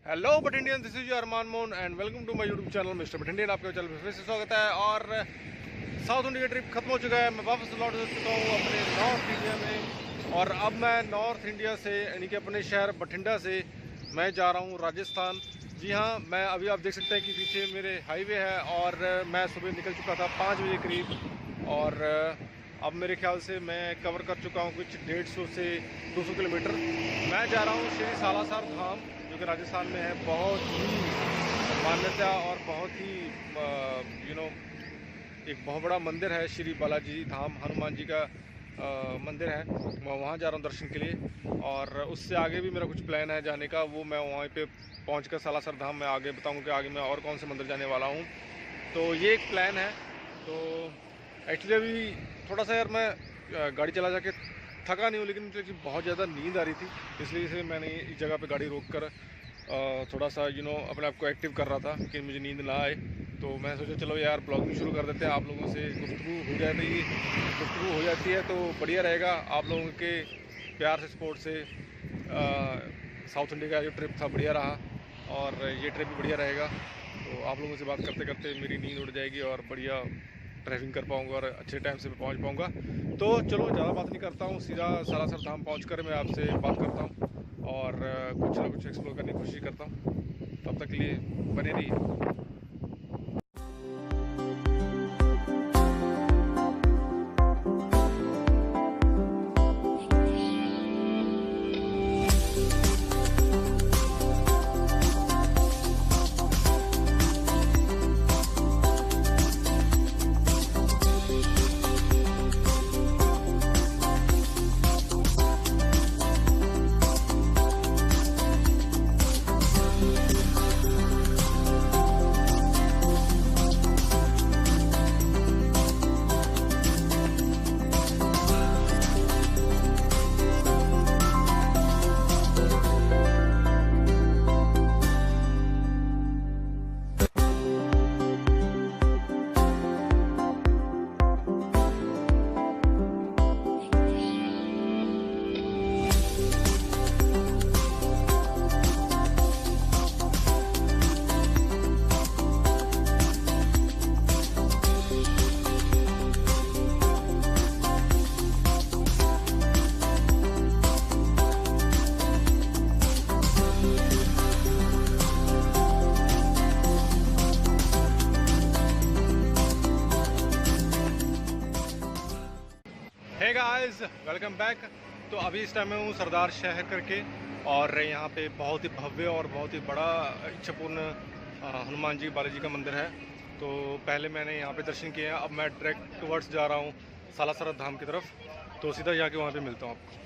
Hello Bathindian, this is your Armaan Maan and welcome to my YouTube channel mister Bathindian. आपके channel पर फिर से स्वागत है। और साउथ इंडिया ट्रिप खत्म हो चुका है। मैं वापस लौट चुका हूँ अपने नॉर्थ इंडिया में। और अब मैं नॉर्थ इंडिया से यानी कि अपने शहर बठिंडा से मैं जा रहा हूँ राजस्थान। जी हाँ, मैं अभी आप देख सकते हैं कि पीछे मेरे हाईवे है और मैं सुबह निकल चुका था 5 बजे करीब। और अब मेरे ख्याल से मैं कवर कर चुका हूँ कुछ 150 से 200 किलोमीटर। मैं जा रहा हूँ श्री सालासर धाम, जो कि राजस्थान में है। बहुत ही मान्यता और बहुत ही एक बहुत बड़ा मंदिर है, श्री बालाजी धाम, हनुमान जी का मंदिर है। मैं वहाँ जा रहा हूँ दर्शन के लिए। और उससे आगे भी मेरा कुछ प्लान है जाने का, वो मैं वहाँ पे पहुँच कर सालासर धाम में आगे बताऊँगा कि आगे मैं और कौन से मंदिर जाने वाला हूँ। तो ये एक प्लान है। तो एक्चुअली अभी थोड़ा सा यार मैं गाड़ी चला जाके थका नहीं हूँ, लेकिन मुझे बहुत ज़्यादा नींद आ रही थी, इसलिए से मैंने इस जगह पे गाड़ी रोक कर थोड़ा सा अपने आप को एक्टिव कर रहा था कि मुझे नींद ना आए। तो मैं सोचा चलो यार ब्लॉगिंग शुरू कर देते हैं, आप लोगों से गुफ्तगू हो जाए। तो ये गुफ्तगू हो जाती है तो बढ़िया रहेगा। आप लोगों के प्यार से सपोर्ट से साउथ इंडिया का जो ट्रिप था बढ़िया रहा, और ये ट्रिप भी बढ़िया रहेगा। तो आप लोगों से बात करते करते मेरी नींद उड़ जाएगी और बढ़िया ड्राइविंग कर पाऊँगा और अच्छे टाइम से पहुँच पाऊँगा। तो चलो ज़्यादा बात नहीं करता हूँ, सीधा सालासर धाम पहुँच कर मैं आपसे बात करता हूँ और कुछ ना कुछ एक्सप्लोर करने की कोशिश करता हूँ। तब तक के लिए बने रहिए। Hey guys, welcome back. तो अभी इस टाइम में हूँ सरदार शहर करके, और यहाँ पे बहुत ही भव्य और बहुत ही बड़ा इच्छापूर्ण हनुमान जी बालाजी का मंदिर है। तो पहले मैंने यहाँ पे दर्शन किए हैं, अब मैं डायरेक्ट टुवर्ड्स जा रहा हूँ सालासर धाम की तरफ। तो सीधा जाके वहाँ पे मिलता हूँ आपको।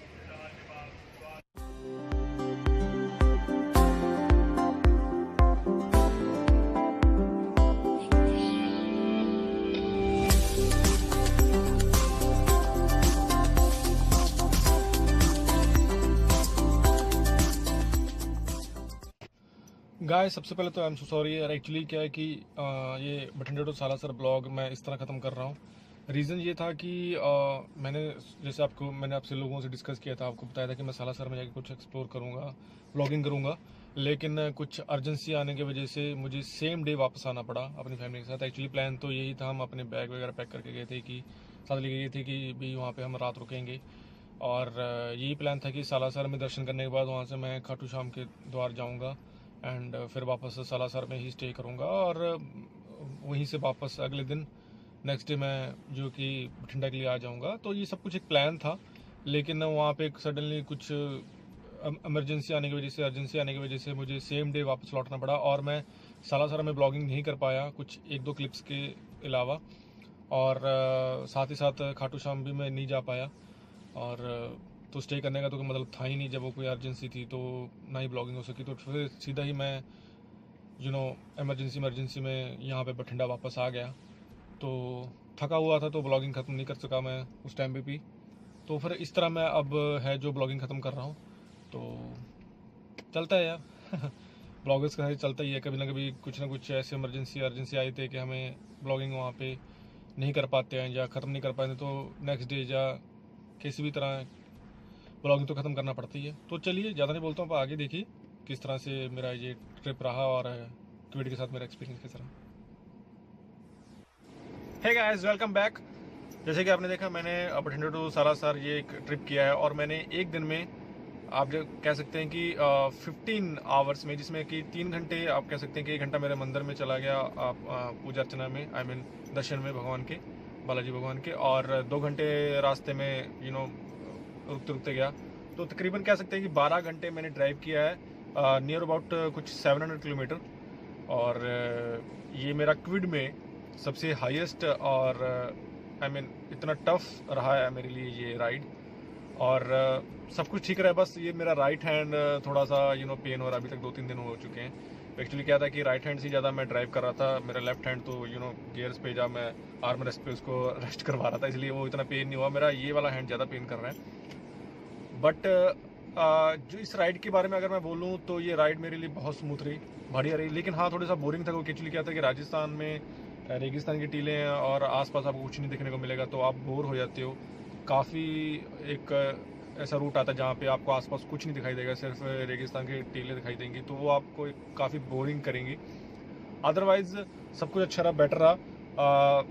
गाइस, सबसे पहले तो आई एम सो सॉरी यार। एक्चुअली क्या है कि ये बठिंडा टू सालासर ब्लॉग मैं इस तरह ख़त्म कर रहा हूँ। रीज़न ये था कि जैसे मैंने आपसे लोगों से डिस्कस किया था, आपको बताया था कि मैं सालासर में जाके कुछ एक्सप्लोर करूँगा, ब्लॉगिंग करूँगा। लेकिन कुछ अर्जेंसी आने की वजह से मुझे सेम डे वापस आना पड़ा अपनी फैमिली के साथ। एक्चुअली प्लान तो यही था, हम अपने बैग वगैरह पैक करके गए थे कि साथ लेके गए थे कि भी वहाँ पर हम रात रुकेंगे। और यही प्लान था कि सालासर में दर्शन करने के बाद वहाँ से मैं खाटू श्याम के द्वार जाऊँगा एंड फिर वापस सालासर में ही स्टे करूँगा, और वहीं से वापस अगले दिन नेक्स्ट डे मैं जो कि बठिंडा के लिए आ जाऊँगा। तो ये सब कुछ एक प्लान था, लेकिन वहाँ पे सडनली कुछ इमरजेंसी आने की वजह से, अर्जेंसी आने की वजह से मुझे सेम डे वापस लौटना पड़ा, और मैं सालासर में ब्लॉगिंग नहीं कर पाया कुछ 1-2 क्लिप्स के अलावा। और साथ ही साथ खाटू श्याम भी मैं नहीं जा पाया। और तो स्टे करने का तो कोई मतलब था ही नहीं, जब वो कोई अर्जेंसी थी तो ना ही ब्लॉगिंग हो सकी। तो फिर सीधा ही मैं इमरजेंसी में यहाँ पे बठिंडा वापस आ गया। तो थका हुआ था तो ब्लॉगिंग ख़त्म नहीं कर सका मैं उस टाइम पे भी। तो फिर इस तरह मैं अब है जो ब्लॉगिंग ख़त्म कर रहा हूँ। तो चलता है यार ब्लॉगर्स का चलता ही है, कभी ना कभी कुछ ना कुछ ऐसे अर्जेंसी आई थी कि हमें ब्लॉगिंग वहाँ पे नहीं कर पाते हैं या ख़त्म नहीं कर पाते, तो नेक्स्ट डे या किसी भी तरह ब्लॉगिंग तो ख़त्म करना पड़ती है। तो चलिए ज़्यादा नहीं बोलता हूँ, आगे देखिए किस तरह से मेरा ये ट्रिप रहा और क्विड के साथ मेरा एक्सपीरियंस किस रहा। Hey guys, welcome back. जैसे कि आपने देखा, मैंने बठिंडा टू सालासर ये एक ट्रिप किया है और मैंने एक दिन में आप जो कह सकते हैं कि 15 आवर्स में, जिसमें कि 3 घंटे आप कह सकते हैं कि 1 घंटा मेरे मंदिर में चला गया पूजा अर्चना में, आई मीन दर्शन में भगवान के, बालाजी भगवान के, और 2 घंटे रास्ते में रुकते रुकते गया। तो तकरीबन कह सकते हैं कि 12 घंटे मैंने ड्राइव किया है, नियर अबाउट कुछ 700 किलोमीटर। और ये मेरा क्विड में सबसे हाईएस्ट और आई मीन इतना टफ रहा है मेरे लिए ये राइड। और सब कुछ ठीक रहा है, बस ये मेरा राइट हैंड थोड़ा सा पेन हो रहा है। अभी तक 2-3 दिन हो चुके हैं। एक्चुअली क्या था कि राइट हैंड से ज़्यादा मैं ड्राइव कर रहा था, मेरा लेफ्ट हैंड तो गियर्स पे जब मैं आर्म रेस्ट पे उसको रेस्ट करवा रहा था, इसलिए वो इतना पेन नहीं हुआ। मेरा ये वाला हैंड ज़्यादा पेन कर रहा है। बट जो इस राइड के बारे में अगर मैं बोलूँ तो ये राइड मेरे लिए बहुत स्मूथ रही, बढ़िया रही। लेकिन हाँ, थोड़ा सा बोरिंग था, क्योंकि एक्चुअली क्या था कि राजस्थान में रेगिस्तान की टीलें हैं और आसपास आपको कुछ नहीं देखने को मिलेगा, तो आप बोर हो जाते हो। काफ़ी एक ऐसा रूट आता है जहाँ पे आपको आसपास कुछ नहीं दिखाई देगा, सिर्फ रेगिस्तान की टीलें दिखाई देंगी, तो वो आपको काफ़ी बोरिंग करेंगी। अदरवाइज सब कुछ अच्छा रहा, बेटर रहा।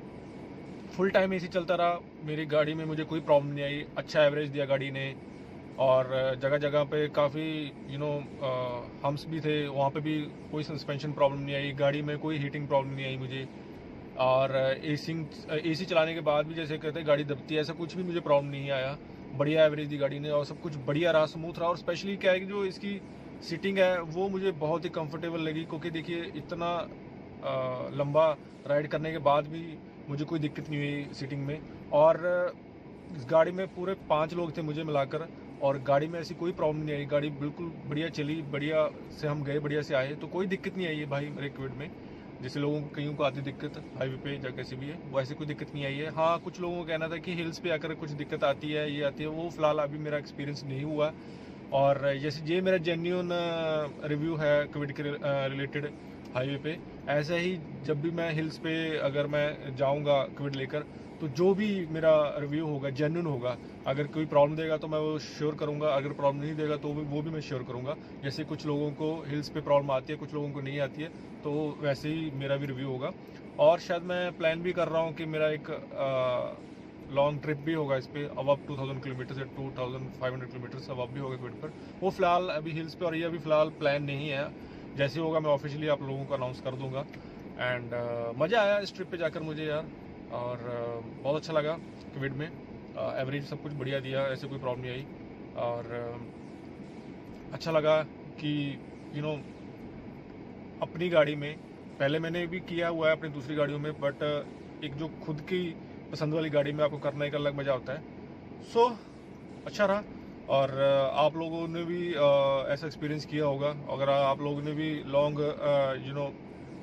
फुल टाइम एसी चलता रहा मेरी गाड़ी में, मुझे कोई प्रॉब्लम नहीं आई। अच्छा एवरेज दिया गाड़ी ने, और जगह जगह पे काफ़ी हम्स भी थे, वहाँ पे भी कोई सस्पेंशन प्रॉब्लम नहीं आई। गाड़ी में कोई हीटिंग प्रॉब्लम नहीं आई मुझे। और एसी चलाने के बाद भी जैसे कहते हैं गाड़ी दबती है, ऐसा कुछ भी मुझे प्रॉब्लम नहीं आया। बढ़िया एवरेज दी गाड़ी ने और सब कुछ बढ़िया रहा, स्मूथ रहा। और स्पेशली क्या है कि जो इसकी सीटिंग है वो मुझे बहुत ही कंफर्टेबल लगी, क्योंकि देखिए इतना लंबा राइड करने के बाद भी मुझे कोई दिक्कत नहीं हुई सीटिंग में। और इस गाड़ी में पूरे 5 लोग थे मुझे मिलाकर, और गाड़ी में ऐसी कोई प्रॉब्लम नहीं आई। गाड़ी बिल्कुल बढ़िया चली, बढ़िया से हम गए, बढ़िया से आए, तो कोई दिक्कत नहीं आई है भाई मेरे क्विड में। जैसे लोगों को कईयों को आती दिक्कत हाईवे पे या कैसे भी है, वो ऐसी कोई दिक्कत नहीं आई है। हाँ, कुछ लोगों का कहना था कि हिल्स पे आकर कुछ दिक्कत आती है, ये आती है, वो फिलहाल अभी मेरा एक्सपीरियंस नहीं हुआ। और जैसे ये मेरा जेन्युइन रिव्यू है क्विड के रिलेटेड हाईवे पे, ऐसे ही जब भी मैं हिल्स पे अगर मैं जाऊंगा क्विड लेकर, तो जो भी मेरा रिव्यू होगा जेन्युइन होगा। अगर कोई प्रॉब्लम देगा तो मैं वो श्योर करूंगा, अगर प्रॉब्लम नहीं देगा तो वो भी मैं श्योर करूंगा। जैसे कुछ लोगों को हिल्स पे प्रॉब्लम आती है, कुछ लोगों को नहीं आती है, तो वैसे ही मेरा भी रिव्यू होगा। और शायद मैं प्लान भी कर रहा हूँ कि मेरा एक लॉन्ग ट्रिप भी होगा इस पर, अब 2000 किलोमीटर से 2500 किलोमीटर से अब भी होगा क्विड पर। वो फिलहाल अभी हिल्स पे, और ये अभी फिलहाल प्लान नहीं है। जैसे होगा मैं ऑफिशियली आप लोगों को अनाउंस कर दूंगा। एंड मज़ा आया इस ट्रिप पे जाकर मुझे यार, और बहुत अच्छा लगा क्विड में। एवरेज सब कुछ बढ़िया दिया, ऐसे कोई प्रॉब्लम नहीं आई। और अच्छा लगा कि अपनी गाड़ी में, पहले मैंने भी किया हुआ है अपनी दूसरी गाड़ियों में, बट एक जो खुद की पसंद वाली गाड़ी में आपको करने का अलग मज़ा होता है। सो अच्छा रहा। और आप लोगों ने भी ऐसा एक्सपीरियंस किया होगा। अगर आप लोगों ने भी लॉन्ग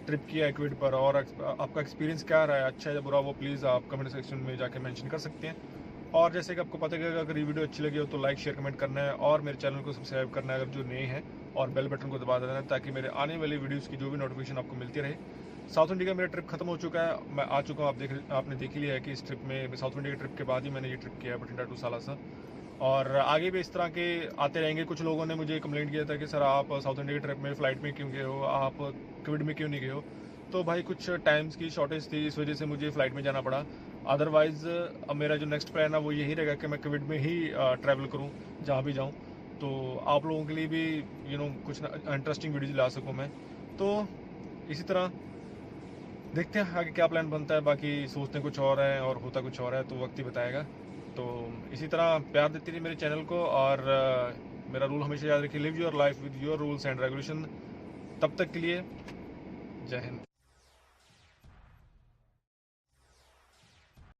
ट्रिप किया है क्विड पर, और आपका एक्सपीरियंस क्या रहा है, अच्छा है या बुरा, वो प्लीज़ आप कमेंट सेक्शन में जाके मेंशन कर सकते हैं। और जैसे कि आपको पता है, अगर ये वीडियो अच्छी लगी हो तो लाइक शेयर कमेंट करना है, और मेरे चैनल को सब्सक्राइब करना है अगर जो नए हैं, और बेल बटन को दबा देना है, ताकि मेरे आने वाली वीडियोज़ की जो भी नोटिफिकेशन आपको मिलती रहे। साउथ इंडिया का मेरा ट्रिप खत्म हो चुका है, मैं आ चुका हूँ। आपने देख लिया है कि इस ट्रिप में, साउथ इंडिया के ट्रिप के बाद ही मैंने ये ट्रिप किया है बठिंडा टू सालासर। और आगे भी इस तरह के आते रहेंगे। कुछ लोगों ने मुझे कंप्लेंट किया था कि सर आप साउथ इंडिया के ट्रिप में फ़्लाइट में क्यों गए हो, आप क्विड में क्यों नहीं गए हो। तो भाई कुछ टाइम्स की शॉर्टेज थी, इस वजह से मुझे फ़्लाइट में जाना पड़ा। अदरवाइज़ अब मेरा जो नेक्स्ट प्लान है वो यही रहेगा कि मैं क्विड में ही ट्रैवल करूँ जहाँ भी जाऊँ, तो आप लोगों के लिए भी कुछ इंटरेस्टिंग वीडियोज ला सकूँ मैं। तो इसी तरह देखते हैं आगे क्या प्लान बनता है। बाकी सोचते कुछ और है और होता कुछ और है, तो वक्त ही बताएगा। तो इसी तरह प्यार देती रही मेरे चैनल को, और मेरा रूल हमेशा याद रखिए, live your life with your rules and regulation. तब तक के लिए जय हिंद।